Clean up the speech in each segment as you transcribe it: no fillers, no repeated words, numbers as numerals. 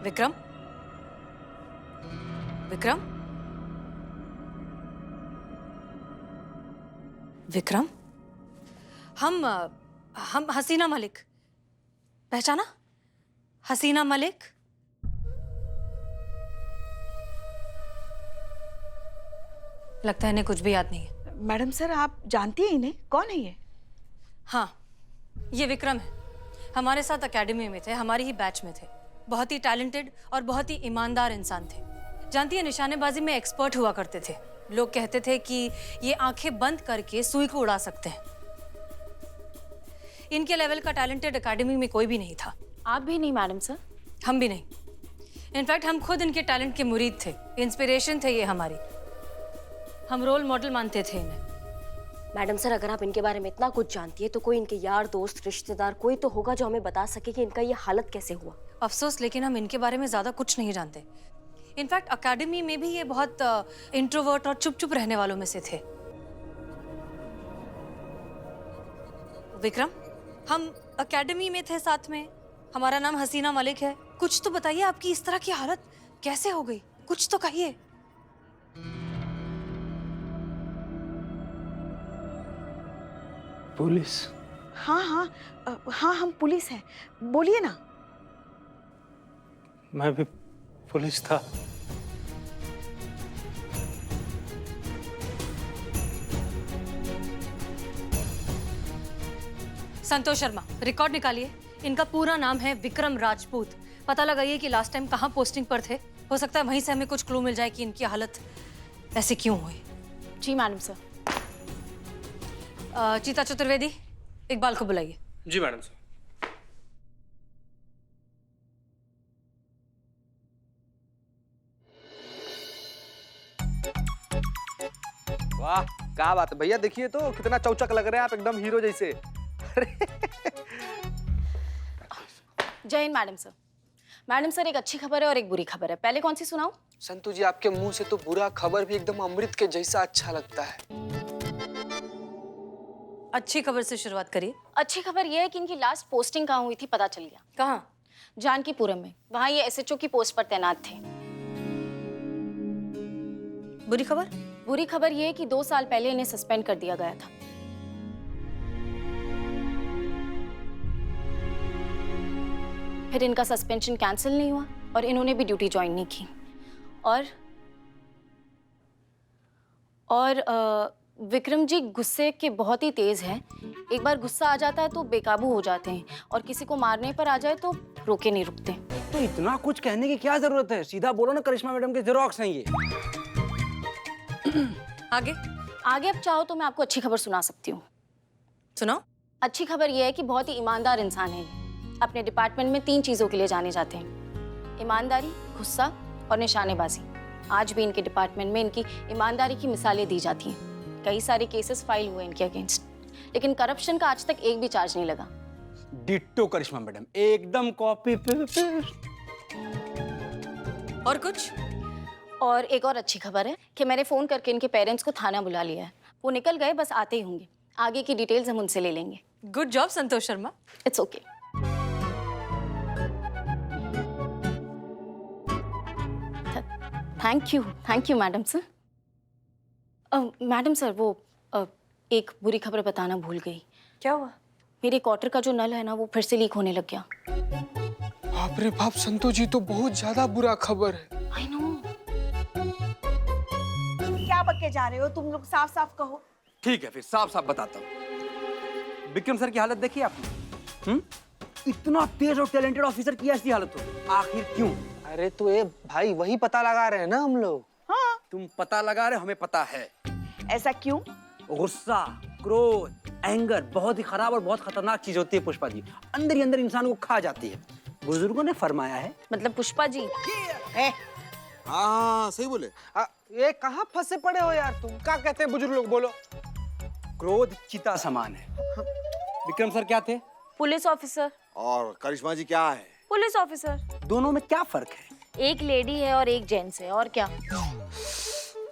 विक्रम, विक्रम, विक्रम, हम हसीना मलिक, पहचाना? हसीना मलिक। लगता है इन्हें कुछ भी याद नहीं है। मैडम सर, आप जानती हैं इन्हें? कौन है ये? हाँ, ये विक्रम है। हमारे साथ एकेडमी में थे, हमारी ही बैच में थे। बहुत ही टैलेंटेड और बहुत ही ईमानदार इंसान थे। जानती है, निशानेबाजी में एक्सपर्ट हुआ करते थे। लोग कहते थे कि ये आंखें बंद करके सुई को उड़ा सकते हैं। इनके लेवल का टैलेंटेड एकेडमी में कोई भी नहीं था। आप भी नहीं मैडम सर? हम भी नहीं। इनफैक्ट हम खुद इनके टैलेंट के मुरीद थे, इंस्पिरेशन थे ये हमारी। हम रोल मॉडल मानते थे इन्हें। मैडम सर, अगर आप इनके बारे में इतना कुछ जानती है तो कोई इनके यार दोस्त रिश्तेदार कोई तो होगा जो हमें बता सके कि इनका ये हालत कैसे हुआ। अफसोस, लेकिन हम इनके बारे में ज्यादा कुछ नहीं जानते। इनफैक्ट एकेडमी में भी ये बहुत इंट्रोवर्ट और चुप चुप रहने वालों में से थे। विक्रम, हम एकेडमी में थे साथ में। हमारा नाम हसीना मलिक है। कुछ तो बताइए, आपकी इस तरह की हालत कैसे हो गई? कुछ तो कहिए। पुलिस? हाँ हाँ, हाँ हम पुलिस हैं। बोलिए ना। मैं भी पुलिस था। संतोष शर्मा, रिकॉर्ड निकालिए। इनका पूरा नाम है विक्रम राजपूत। पता लगाइए कि लास्ट टाइम कहाँ पोस्टिंग पर थे। हो सकता है वहीं से हमें कुछ क्लू मिल जाए कि इनकी हालत ऐसे क्यों हुई। जी मैडम सर। चीता चतुर्वेदी, इकबाल को बुलाइए। जी मैडम सर। वाह, क्या बात है भैया, देखिए तो कितना चौचक लग रहे हैं आप, एकदम हीरो जैसे। जय Hind madam sir. Madam sir, एक अच्छी खबर है और एक बुरी खबर है। पहले कौन सी सुनाऊं? संतू जी, आपके मुंह से तो बुरा खबर भी एकदम अमृत के जैसा अच्छा लगता है। अच्छी खबर से शुरुआत करिए। अच्छी खबर यह है कि इनकी लास्ट पोस्टिंग कहाँ हुई थी पता चल गया। कहाँ? जानकीपुरम में। वहाँ ये एसएचओ की पोस्ट पर तैनात थे। बुरी खबर? बुरी खबर यह है कि 2 साल पहले इन्हें सस्पेंड कर दिया गया था। फिर इनका सस्पेंशन कैंसिल नहीं हुआ और इन्होंने भी ड्यूटी ज्वाइन नहीं की। और विक्रम जी गुस्से के बहुत ही तेज हैं। एक बार गुस्सा आ जाता है तो बेकाबू हो जाते हैं और किसी को मारने पर आ जाए तो रोके नहीं रुकते। तो इतना कुछ कहने की क्या जरूरत है? सीधा बोलो ना, करिश्मा मैडम के जेरोक्स हैं ये। आगे? आगे अब चाहो तो मैं आपको अच्छी खबर सुना सकती हूँ। सुनाओ। अच्छी खबर यह है कि बहुत ही ईमानदार इंसान है। अपने डिपार्टमेंट में 3 चीजों के लिए जाने जाते हैं: ईमानदारी, गुस्सा और निशानेबाजी। आज भी इनके डिपार्टमेंट में इनकी ईमानदारी की मिसालें दी जाती हैं। कई सारे केसेस फाइल हुए इनके अगेंस्ट, लेकिन करप्शन का आज तक एक भी चार्ज नहीं लगा। डिट्टो करिश्मा मैडम, एकदम कॉपी पेस्ट। और कुछ? और एक और अच्छी खबर है कि मैंने फोन करके इनके पेरेंट्स को थाना बुला लिया है। वो निकल गए, बस आते ही होंगे। आगे की डिटेल्स हम उनसे ले लेंगे। Good job Santosh Sharma. It's okay. Thank you madam sir. Madam sir, वो एक बुरी खबर बताना भूल गई। क्या हुआ? मेरे क्वार्टर का जो नल है ना, वो फिर से लीक होने लग गया। बाप रे बाप संतू जी, तो बहुत ज्यादा बुरा खबर है। I know. क्या बके जा रहे हो तुम लोग? साफ साफ कहो। ठीक है, फिर साफ साफ बताता हूँ। विक्रम सर की हालत देखी आपने? इतना तेज और टैलेंटेड ऑफिसर की ऐसी हालत हो, आखिर क्यों? अरे तो ये भाई वही पता लगा रहे हैं ना हम लोग। हाँ, तुम पता लगा रहे, हमें पता है। ऐसा क्यों? गुस्सा, क्रोध, एंगर बहुत ही खराब और बहुत खतरनाक चीज होती है पुष्पा जी। अंदर ही अंदर इंसान को खा जाती है। बुजुर्गों ने फरमाया है। मतलब पुष्पा जी? हाँ सही बोले। ये कहाँ फंसे पड़े हो यार तुम? क्या कहते हैं बुजुर्ग लोग, बोलो। क्रोध चिता समान है। विक्रम सर क्या थे? Police officer. और करिश्मा जी क्या है? Police officer. दोनों में क्या फर्क है? एक लेडी है और एक जेंट्स है, और क्या।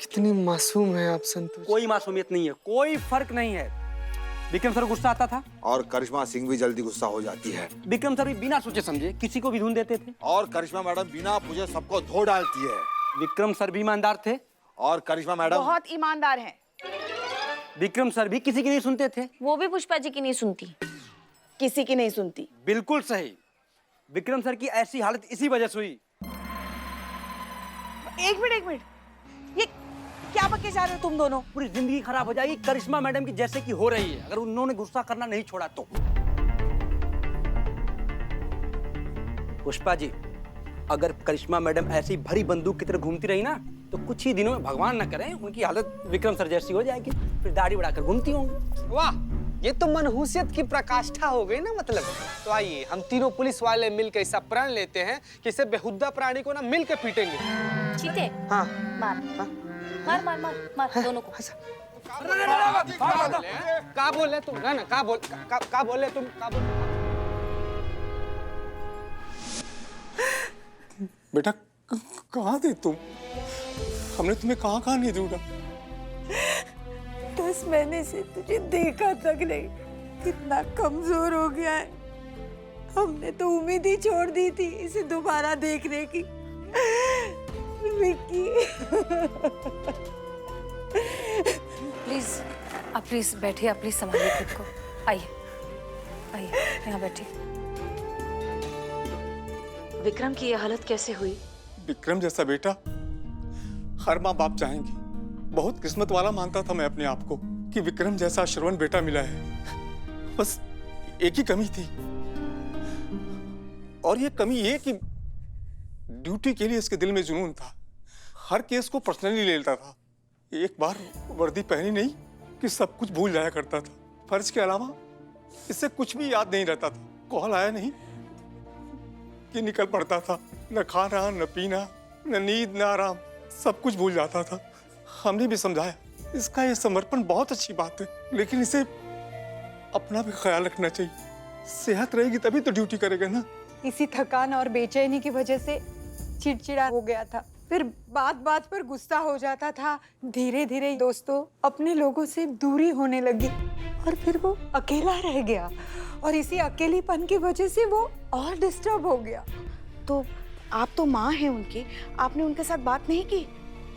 कितनी मासूम है आप संतू जी। कोई मासूमियत नहीं है, कोई फर्क नहीं है। विक्रम सर को गुस्सा आता था। और करिश्मा सिंह भी जल्दी गुस्सा हो जाती है। विक्रम सर भी बिना सोचे समझे किसी को भी धुन देते थे। और करिश्मा मैडम बिना पूछे सबको धो डालती है। विक्रम सर भी ईमानदार थे। और करिश्मा मैडम बहुत ईमानदार हैं। विक्रम सर भी किसी की नहीं सुनते थे। वो भी पुष्पा जी की नहीं सुनती। किसी की नहीं सुनती। बिल्कुल सही। विक्रम सर की ऐसी हालत इसी वजह से हुई। एक मिनट, ये क्या बके जा रहे हो तुम दोनों? पूरी जिंदगी खराब हो जाएगी करिश्मा मैडम की जैसे कि हो रही है अगर उन्होंने गुस्सा करना नहीं छोड़ा तो। पुष्पा जी, अगर करिश्मा मैडम ऐसी भरी बंदूक की तरह घूमती रही ना तो कुछ ही दिनों में भगवान न करे उनकी हालत विक्रम सर जैसी हो जाएगी, फिर दाढ़ी बढ़ाकर घूमती होंगी। वाह, ये तो मनहूसियत की प्रकाष्ठा हो गई ना मतलब। तो आइए हम तीनों पुलिस वाले मिलकर ऐसा प्रण लेते हैं कि इसे बेहुद्दा प्राणी को ना मिलकर पीटेंगे। चीते हाँ मार मार मार मार मार दोनों को। का बोले तुम ना का बोले तुम का बोले। बेटा कहाँ थे तुम? हमने तुम्हें कहाँ कहाँ नहीं ढूंढा। 10 महीने से तुझे देखा तक नहीं, कितना कमजोर हो गया है। हमने तो उम्मीद ही छोड़ दी थी इसे दोबारा देखने की। विक्की प्लीज आप प्लीज बैठिए, आप प्लीज संभालिए खुद को। आइए आइए यहाँ बैठिए। विक्रम की ये हालत कैसे हुई? विक्रम जैसा बेटा हर माँ बाप चाहेंगे। बहुत किस्मत वाला मानता था मैं अपने आप को कि विक्रम जैसा श्रवण बेटा मिला है। बस एक ही कमी थी, और ये कमी ये कि ड्यूटी के लिए इसके दिल में जुनून था। हर केस को पर्सनली ले लेता था। एक बार वर्दी पहनी नहीं कि सब कुछ भूल जाया करता था। फर्ज के अलावा इससे कुछ भी याद नहीं रहता था। कॉल आया नहीं कि निकल पड़ता था। न खाना, न पीना, न नींद, न आराम, सब कुछ भूल जाता था। हमने भी समझाया इसका ये समर्पण बहुत अच्छी बात है, लेकिन इसे अपना भी ख्याल रखना चाहिए। सेहत रहेगी तभी तो ड्यूटी करेगा ना। इसी थकान और बेचैनी की वजह से चिड़चिड़ा हो गया था, फिर बात बात पर गुस्सा हो जाता था। धीरे धीरे दोस्तों अपने लोगों से दूरी होने लगी और फिर वो अकेला रह गया, और इसी अकेलेपन की वजह से वो और डिस्टर्ब हो गया। तो आप तो माँ हैं उनकी, आपने उनके साथ बात नहीं की?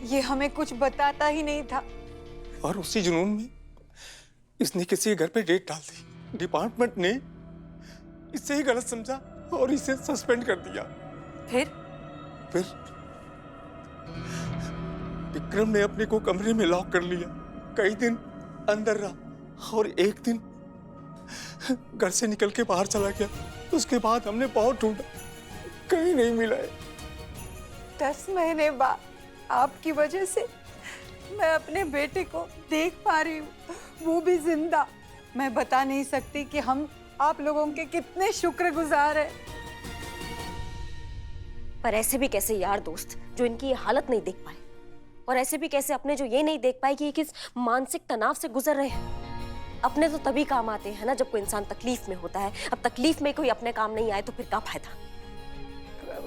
ये हमें कुछ बताता ही नहीं था। और उसी जुनून में इसने किसी के घर पे डेट डाल दी। डिपार्टमेंट ने इसे ही गलत समझा और इसे सस्पेंड कर दिया। फिर विक्रम ने अपने को कमरे में लॉक कर लिया। कई दिन अंदर रहा और एक दिन घर से निकल के बाहर चला गया। उसके बाद हमने बहुत ढूंढा, कहीं नहीं मिला है। 10 महीने बाद आपकी वजह से मैं अपने बेटे को देख पा रही हूँ, वो भी जिंदा। मैं बता नहीं सकती कि हम आप लोगों के कितने शुक्रगुजार हैं। पर ऐसे भी कैसे यार दोस्त जो इनकी ये हालत नहीं देख पाए, और ऐसे भी कैसे अपने जो ये नहीं देख पाए कि ये किस मानसिक तनाव से गुजर रहे हैं। अपने तो तभी काम आते हैं ना जब कोई इंसान तकलीफ में होता है। अब तकलीफ में कोई अपने काम नहीं आए तो फिर क्या फायदा।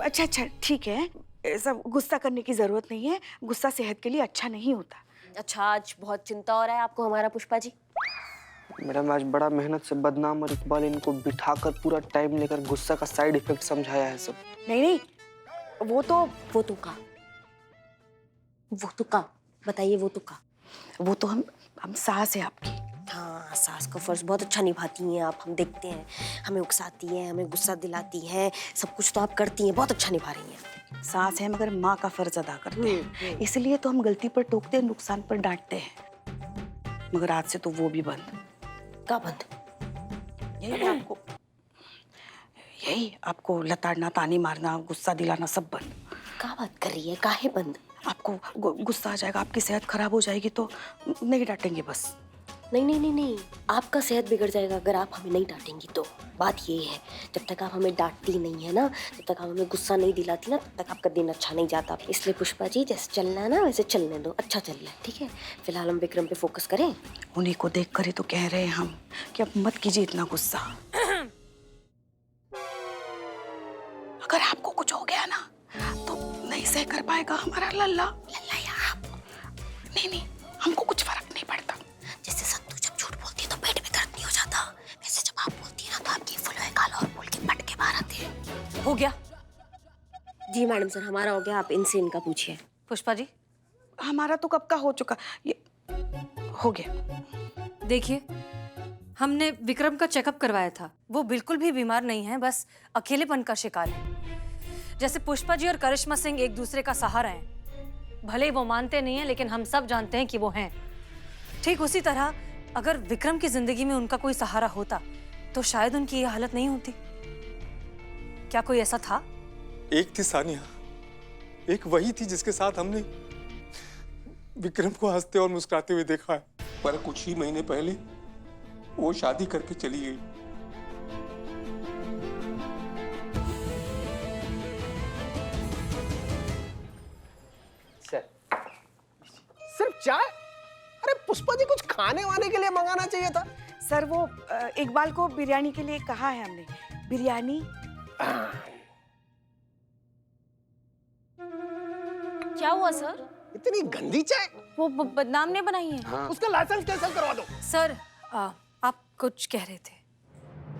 अच्छा ठीक है, सब गुस्सा करने की जरूरत नहीं है। गुस्सा सेहत के लिए अच्छा नहीं होता। अच्छा, आज बहुत चिंता हो रहा है आपको हमारा पुष्पा जी। मैडम आज बड़ा मेहनत से बदनाम और इकबाल इनको बिठाकर पूरा टाइम लेकर गुस्सा का साइड इफेक्ट समझाया है सब। नहीं, वो तो का बताइए। वो तो हम सास है आपकी। हाँ, सास का फर्ज बहुत अच्छा निभाती हैं आप। हम देखते हैं, हमें उकसाती हैं, हमें गुस्सा दिलाती हैं, सब कुछ तो आप करती हैं, बहुत अच्छा निभा रही हैं। सास है मगर माँ का फर्ज अदा करते हैं, इसलिए तो हम गलती पर टोकते हैं, नुकसान पर डांटते हैं। मगर आज से तो वो भी बंद। क्या बंद? यही आपको लताड़ना, तानी मारना, गुस्सा दिलाना सब बंद। क्या बात कर रही है? काहे बंद? आपको गुस्सा आ जाएगा, आपकी सेहत खराब हो जाएगी तो नहीं डांटेंगे बस। नहीं, आपका सेहत बिगड़ जाएगा अगर आप हमें नहीं डांटेंगी तो। बात ये है, जब तक आप हमें डांटती नहीं है ना, जब तक आप हमें गुस्सा नहीं दिलाती ना, तब तक आपका दिन अच्छा नहीं जाता। इसलिए पुष्पा जी जैसे चलना है ना वैसे चलने दो, अच्छा चल रहा है, ठीक है। फिलहाल हम विक्रम पे फोकस करें। उन्हीं को देख कर ही तो कह रहे हैं हम कि अब मत कीजिए इतना गुस्सा। अगर आपको कुछ हो गया ना तो नहीं सह कर पाएगा हमारा लल्ला या आप। नहीं, हमको कुछ फर्क नहीं पड़ता। जैसे संतू जब झूठ बोलती है तो पेट में दर्द नहीं हो गया? जी मैडम सर, हमारा हो गया, आप इनसे इनका पूछिए। पुष्पा जी, हमारा तो कब का हो चुका, ये हो गया। देखिए, हमने विक्रम का चेकअप करवाया था। वो बिल्कुल भी बीमार नहीं है, बस अकेलेपन का शिकार है। जैसे पुष्पा जी और करिश्मा सिंह एक दूसरे का सहारा हैं। भले ही वो मानते नहीं हैं, लेकिन हम सब जानते हैं कि वो हैं। ठीक उसी तरह अगर विक्रम की जिंदगी में उनका कोई सहारा होता तो शायद उनकी ये हालत नहीं होती। क्या कोई ऐसा था? एक थी सानिया, एक वही थी जिसके साथ हमने विक्रम को हंसते और मुस्कुराते हुए देखा है, पर कुछ ही महीने पहले वो शादी करके चली गई। सिर्फ चाय? अरे पुष्पा जी, कुछ खाने वाने के लिए मंगाना चाहिए था। सर वो इकबाल को बिरयानी के लिए कहा है हमने। बिरयानी। क्या हुआ सर? इतनी गंदी चाय? वो बदनाम ने बनाई है। हाँ। उसका लाइसेंस कैंसिल करवा दो। सर, आप कुछ कह रहे थे?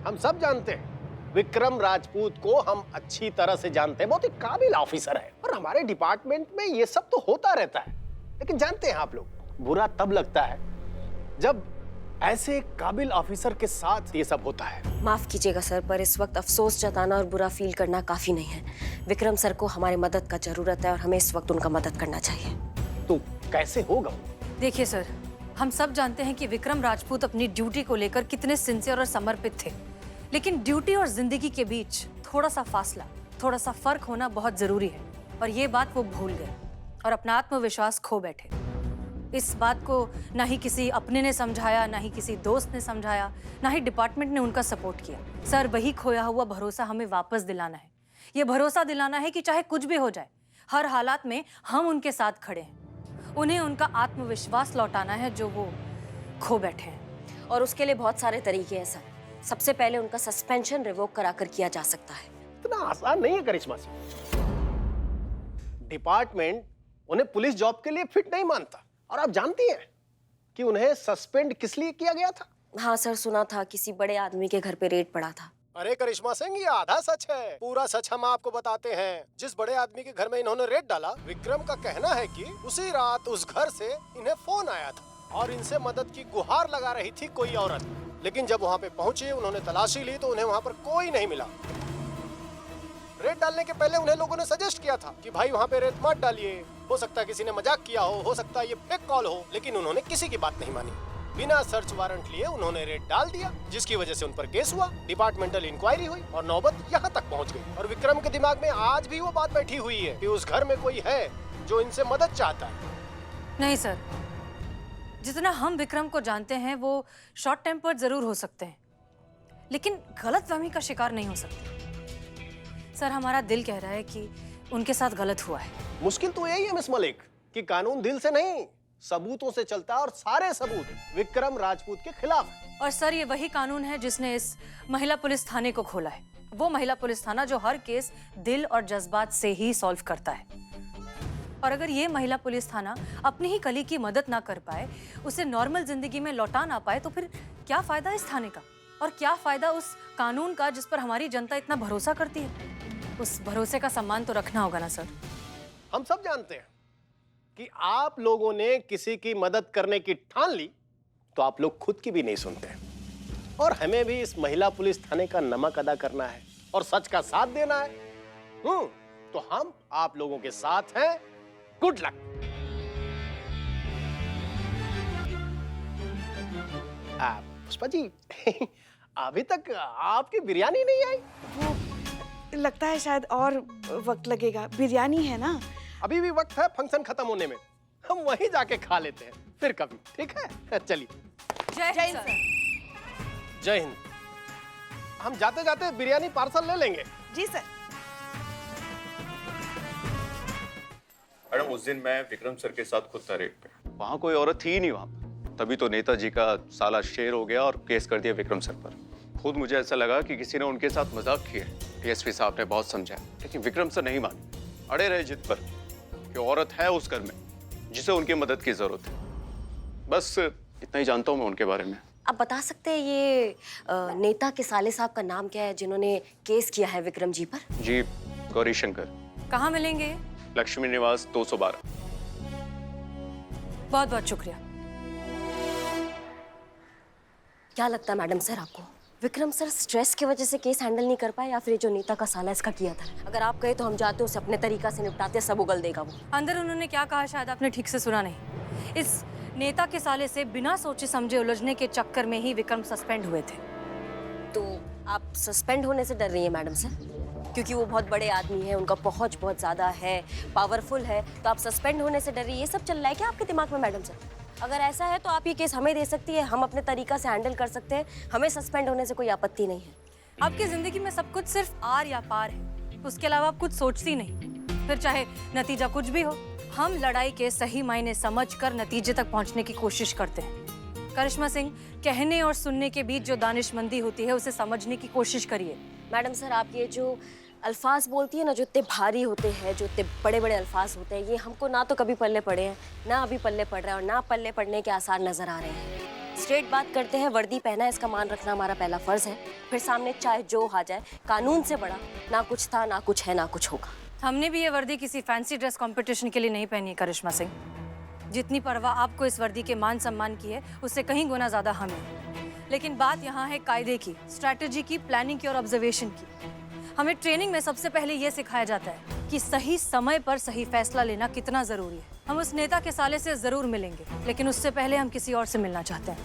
हम सब जानते हैं विक्रम राजपूत को, हम अच्छी तरह से जानते हैं। बहुत ही काबिल ऑफिसर है और हमारे डिपार्टमेंट में ये सब तो होता रहता है। लेकिन जानते हैं आप लोग, बुरा तब लगता है जब ऐसे काबिल ऑफिसर के साथ ये सब होता है। माफ कीजिएगा सर, पर इस वक्त अफसोस जताना और बुरा फील करना काफी नहीं है। विक्रम सर को हमारी मदद का जरूरत है और हमें इस वक्त उनका मदद करना चाहिए। तो कैसे होगा? देखिए सर, हम सब जानते हैं कि विक्रम राजपूत अपनी ड्यूटी को लेकर कितने सिंसियर और समर्पित थे। लेकिन ड्यूटी और जिंदगी के बीच थोड़ा सा फासला, थोड़ा सा फर्क होना बहुत जरूरी है। और ये बात वो भूल गए और अपना आत्मविश्वास खो बैठे। इस बात को ना ही किसी अपने ने समझाया, ना ही किसी दोस्त ने समझाया, ना ही डिपार्टमेंट ने उनका सपोर्ट किया। सर, वही खोया हुआ भरोसा हमें वापस दिलाना है। ये भरोसा दिलाना है कि चाहे कुछ भी हो जाए, हर हालात में हम उनके साथ खड़े हैं। उन्हें उनका आत्मविश्वास लौटाना है जो वो खो बैठे हैं। और उसके लिए बहुत सारे तरीके हैं सर। सबसे पहले उनका सस्पेंशन रिवोक कराकर किया जा सकता है। इतना आसान नहीं है करिश्मा सिंह। डिपार्टमेंट उन्हें पुलिस जॉब के लिए फिट नहीं मानता। और आप जानती हैं कि उन्हें सस्पेंड किस लिए किया गया था? हाँ सर, सुना था किसी बड़े आदमी के घर पे रेड पड़ा था। अरे करिश्मा सिंह, ये आधा सच है, पूरा सच हम आपको बताते हैं। जिस बड़े आदमी के घर में इन्होंने रेड डाला, विक्रम का कहना है कि उसी रात उस घर से इन्हें फोन आया था और इनसे मदद की गुहार लगा रही थी कोई औरत। लेकिन जब वहाँ पे पहुंचे, उन्होंने तलाशी ली तो उन्हें वहाँ पर कोई नहीं मिला। रेड डालने के पहले उन्हें लोगों ने सजेस्ट किया था कि भाई वहाँ पे रेड मत डालिए, हो सकता है किसी ने मजाक किया हो सकता है ये फेक कॉल हो। लेकिन उन्होंने किसी की बात नहीं मानी। बिना सर्च वारंट लिए उन्होंने रेड डाल दिया, जिसकी वजह से उन पर केस हुआ, डिपार्टमेंटल इंक्वायरी हुई और नौबत यहाँ तक पहुँच गई। और विक्रम के दिमाग में आज भी वो बात बैठी हुई है कि उस घर में कोई है जो इनसे मदद चाहता है। नहीं सर, जितना हम विक्रम को जानते हैं वो शॉर्ट टेम्पर्ड जरूर हो सकते हैं, लेकिन गलतफहमी का शिकार नहीं हो सकते। सर, हमारा दिल कह रहा है कि उनके साथ गलत हुआ है। मुश्किल तो यही है मिस मलिक कि कानून दिल से नहीं सबूतों से चलता है और सारे सबूत विक्रम राजपूत के खिलाफ है। और सर, ये वही कानून है जिसने इस महिला पुलिस थाने को खोला है। वो महिला पुलिस थाना जो हर केस दिल और जज्बात से ही सॉल्व करता है। और अगर ये महिला पुलिस थाना अपनी ही कली की मदद ना कर पाए, उसे नॉर्मल जिंदगी में लौटा ना पाए, तो फिर क्या फायदा इस थाने का और क्या फायदा उस कानून का जिस पर हमारी जनता इतना भरोसा करती है। उस भरोसे का सम्मान तो रखना होगा ना सर। हम सब जानते हैं कि आप लोगों ने किसी की मदद करने की ठान ली तो आप लोग खुद की भी नहीं सुनते, और हमें भी इस महिला पुलिस थाने का नमक अदा करना है और सच का साथ देना है। तो हम आप लोगों के साथ हैं। Good luck. पुष्पा जी, अभी तक आपकी बिरयानी नहीं आई। वो लगता है शायद और वक्त लगेगा। बिरयानी है ना? अभी भी वक्त है फंक्शन खत्म होने में, हम वहीं जाके खा लेते हैं फिर कभी, ठीक है? चलिए। जय हिंद सर। जय हिंद। हम जाते जाते बिरयानी पार्सल ले लेंगे। जी सर। मैडम, उस दिन मैं विक्रम सर के साथ खुद था रेड पे। वहाँ कोई औरत थी ही नहीं वहाँ पर। तभी तो नेताजी का साला शेर हो गया और केस कर दिया विक्रम सर पर। खुद मुझे ऐसा लगा कि किसी ने उनके साथ मजाक किया। डीएसपी साहब ने बहुत समझाया, लेकिन विक्रम सर नहीं माने, अड़े रहे जिद पर कि औरत है उस घर में जिसे उनकी मदद की जरूरत है। बस इतना ही जानता हूँ मैं उनके बारे में। आप बता सकते हैं ये नेता के साले साहब का नाम क्या है जिन्होंने केस किया है विक्रम जी पर? जी, गौरी शंकर, कहाँ मिलेंगे? लक्ष्मी निवास 212। बहुत बहुत शुक्रिया। क्या लगता है मैडम सर आपको, विक्रम सर स्ट्रेस की वजह से केस हैंडल नहीं कर पाए या फिर जो नेता का साला इसका किया था? अगर आप कहे तो हम जाते उसे अपने तरीका से निपटाते, सब उगल देगा वो। अंदर उन्होंने क्या कहा शायद आपने ठीक से सुना नहीं। इस नेता के साले से बिना सोचे समझे उलझने के चक्कर में ही विक्रम सस्पेंड हुए थे। तो आप सस्पेंड होने से डर रही हैं मैडम सर? क्योंकि वो बहुत बड़े आदमी है, उनका पहुंच बहुत ज्यादा है, पावरफुल है, तो आप सस्पेंड होने से डर रही है? ये सब चल रहा है क्या आपके दिमाग में मैडम सर? अगर ऐसा है तो आप ये केस हमें दे सकती है, हम अपने तरीका से हैंडल कर सकते हैं, हमें सस्पेंड होने से कोई आपत्ति नहीं है। आपकी जिंदगी में सब कुछ सिर्फ आर या पार है, उसके अलावा आप कुछ सोचती नहीं, फिर चाहे नतीजा कुछ भी हो। हम लड़ाई के सही मायने समझकर नतीजे तक पहुंचने की कोशिश करते हैं। करिश्मा सिंह, कहने और सुनने के बीच जो दानिशमंदी होती है उसे समझने की कोशिश करिए। मैडम सर, आप ये जो अल्फाज बोलती है ना, जो इतने भारी होते हैं, जो इतने बड़े बड़े अल्फाज होते हैं, ये हमको ना तो कभी पल्ले पड़े हैं, ना अभी पल्ले पड़ रहे हैं और ना पल्ले पड़ने के आसार नजर आ रहे हैं। स्ट्रेट बात करते हैं, वर्दी पहना है, इसका मान रखना हमारा पहला फर्ज है। फिर सामने चाहे जो आ जाए, कानून से बड़ा ना कुछ था, ना कुछ है, ना कुछ होगा। हमने भी ये वर्दी किसी फैंसी ड्रेस कंपटीशन के लिए नहीं पहनी है करिश्मा सिंह। जितनी परवाह आपको इस वर्दी के मान सम्मान की है, उससे कहीं गुना ज्यादा हमें। लेकिन बात यहाँ है कायदे की, स्ट्रैटेजी की, प्लानिंग की और ऑब्जर्वेशन की। हमें ट्रेनिंग में सबसे पहले ये सिखाया जाता है कि सही समय पर सही फैसला लेना कितना जरूरी है। हम उस नेता के साले से जरूर मिलेंगे, लेकिन उससे पहले हम किसी और से मिलना चाहते हैं।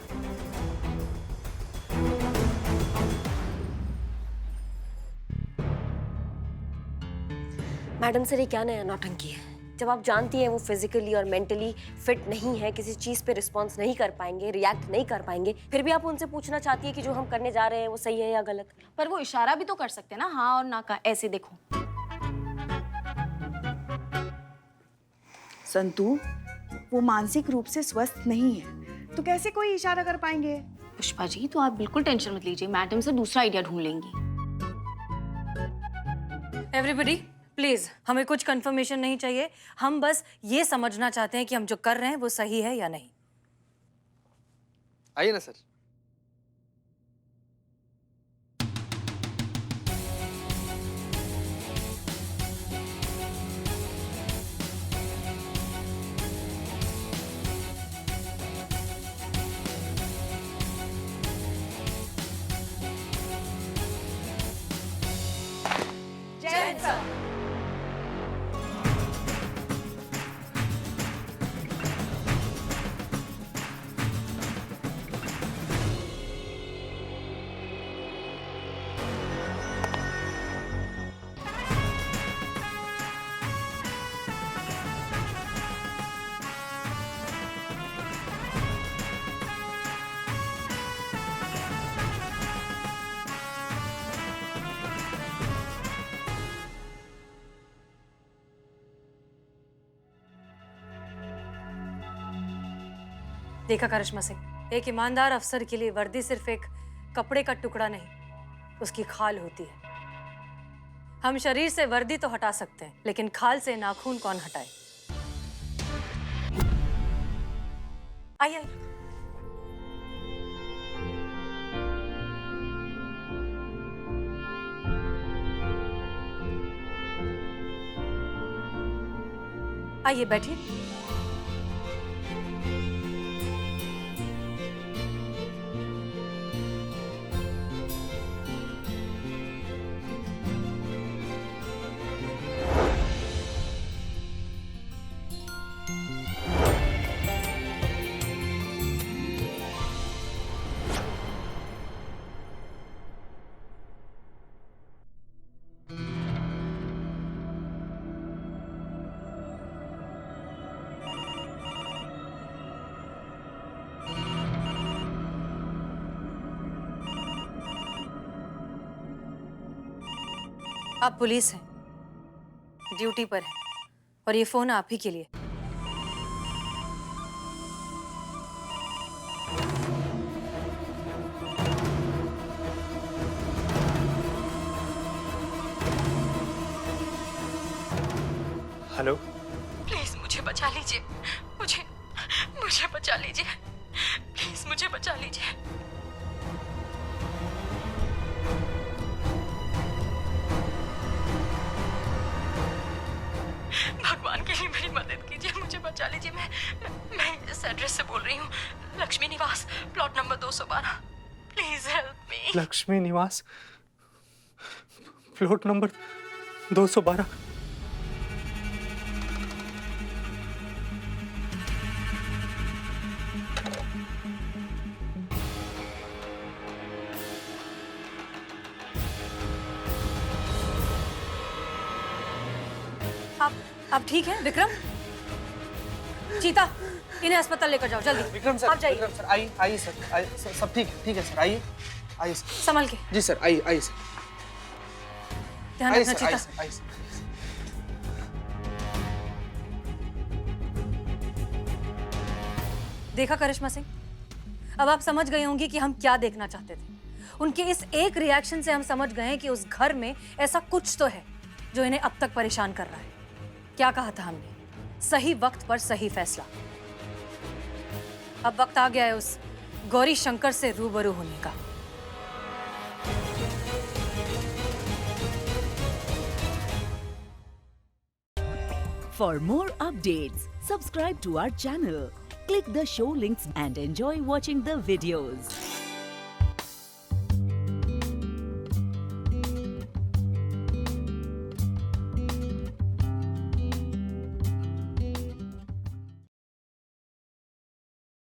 मैडम सर, ये क्या नया नौटंकी है? जब आप जानती हैं वो फिजिकली और मेंटली फिट नहीं है, किसी चीज पे रिस्पॉन्स नहीं कर पाएंगे, रिएक्ट नहीं कर पाएंगे, फिर भी आप उनसे पूछना चाहती है कि जो हम करने जा रहे हैं वो सही है या गलत? पर वो इशारा भी तो कर सकते हैं ना, हाँ और ना का, ऐसे देखो। संतू, वो मानसिक रूप से स्वस्थ नहीं है, तो कैसे कोई इशारा कर पाएंगे? पुष्पा जी, तो आप बिल्कुल टेंशन मत लीजिए, मैडम से दूसरा आइडिया ढूंढ लेंगी। एवरीबॉडी प्लीज, हमें कुछ कंफर्मेशन नहीं चाहिए, हम बस ये समझना चाहते हैं कि हम जो कर रहे हैं वो सही है या नहीं। आइए ना सर। देखा करिश्मा सिंह, एक ईमानदार अफसर के लिए वर्दी सिर्फ एक कपड़े का टुकड़ा नहीं, उसकी खाल होती है। हम शरीर से वर्दी तो हटा सकते हैं, लेकिन खाल से नाखून कौन हटाए? आइए। आइए बैठिए। आप पुलिस हैं, ड्यूटी पर हैं, और ये फोन आप ही के लिए। हेलो, प्लीज मुझे बचा लीजिए, मुझे बचा लीजिए, प्लीज मुझे बचा लीजिए। बचा लीजिए। मैं इस एड्रेस से बोल रही हूँ, लक्ष्मी निवास, plot number 212। Please help me. Lakshmi निवास, प्लॉट नंबर 212। आप ठीक हैं विक्रम? चीता, इन्हें अस्पताल लेकर जाओ जल्दी। विक्रम सर, आप जाइए। विक्रम सर, आइए आइए सर, सब ठीक है सर, आइए आइए सर। संभल के। जी सर, आइए आइए सर, ध्यान आइए रखना सर, आइए चीता। सर, आइए सर। देखा करिश्मा सिंह, अब आप समझ गए होंगे कि हम क्या देखना चाहते थे। उनके इस एक रिएक्शन से हम समझ गए कि उस घर में ऐसा कुछ तो है जो इन्हें अब तक परेशान कर रहा है। क्या कहा था हमने? सही वक्त पर सही फैसला। अब वक्त आ गया है उस गौरी शंकर से रूबरू होने का। For more updates, subscribe to our channel, click the show links and enjoy watching the videos.